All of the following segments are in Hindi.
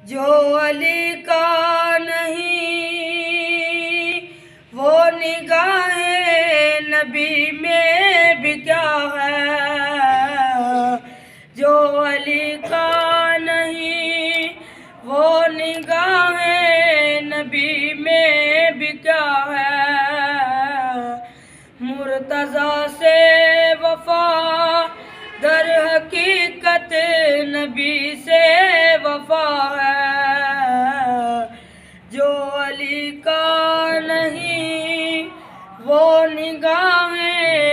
जो अली का नहीं वो निगाहे नबी में भी क्या है। जो अली का नहीं वो निगाहे नबी में भी क्या है। मुर्तज़ा से वफा दर हकीकत नबी से वफा है। जो अली का नहीं वो निगाहें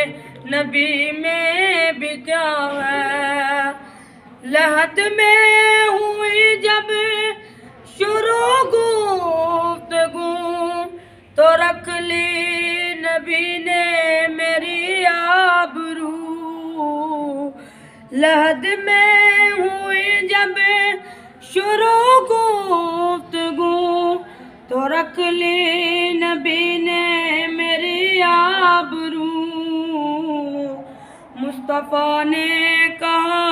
नबी में भी क्या है। लहद में हुई जब शुरू गुफ्तगू तो रख ली नबी ने मेरी आबरू। लहद में हुई जब शुरू गुफ्तगू तो रख ली नबी ने मेरी आबरू। मुस्तफ़ा ने कहा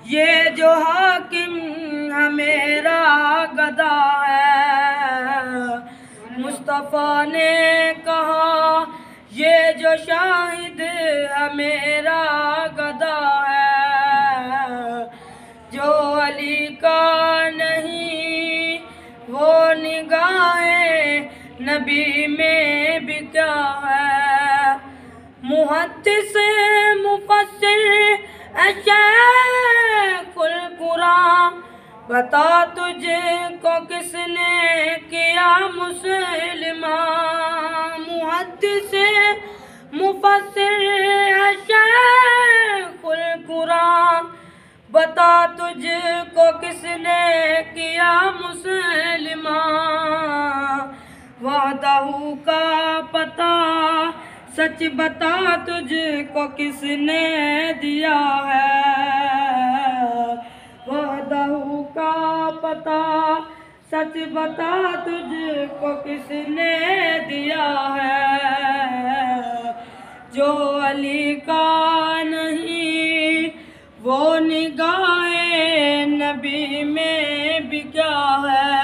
ये जो हाकिम है मेरा गदा है। मुस्तफ़ा ने कहा ये जो शाहिद है मेरा गदा है। जो अली का नहीं वो निगाहें नबी में भी क्या है। मुहद्दिस मुफस्सिर शेखुल कुरान बता तुझको किसने किया मुसलमान। मुहद्दिस मुफस्सिर शेखुल कुरान बता तुझको किसने किया मुसलमान। वादहू का पता सच बता तुझको किसने दिया है। वादहू का पता सच बता तुझको किसने दिया है। जो अली का नहीं वो निगाहे नबी में भी क्या है।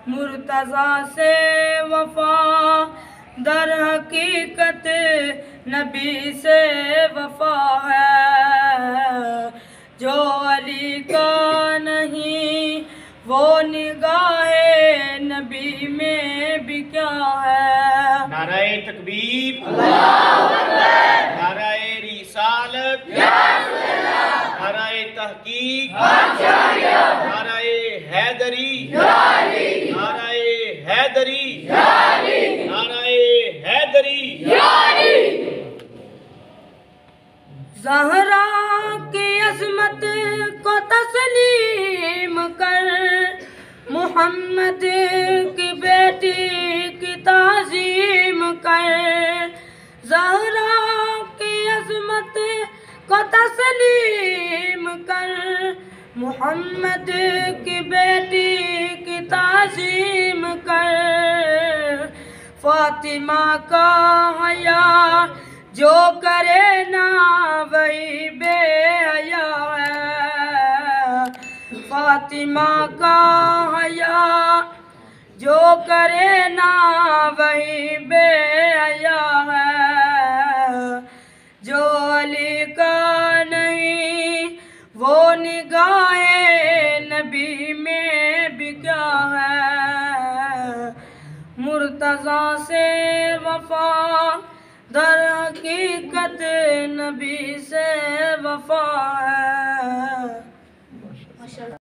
मुर्तज़ा से वफा दर हकीकत नबी से वफा है। जो अली का नहीं वो निगाहे नबी में भी क्या है। नाराए तकबीर, नाराए रिसालत, नाराए तहकीक, नाराए हैदरी, नाराए हैदरी, नाराए हैदरी। ज़हरा की अज़मत को तस्लीम कर मोहम्मद की बेटी की ताज़ीम कर। ज़हरा की अज़मत को तस्लीम कर मोहम्मद की बेटी की ताज़ीम कर। फातिमा का हया जो करे ना वही बेहया है। फातिमा का हया जो करे ना वही बेहया है। जो अली का नहीं वो निगाहे नबी में भी क्या है। मुर्तज़ा से वफा दर हकीकत नबी से वफा है।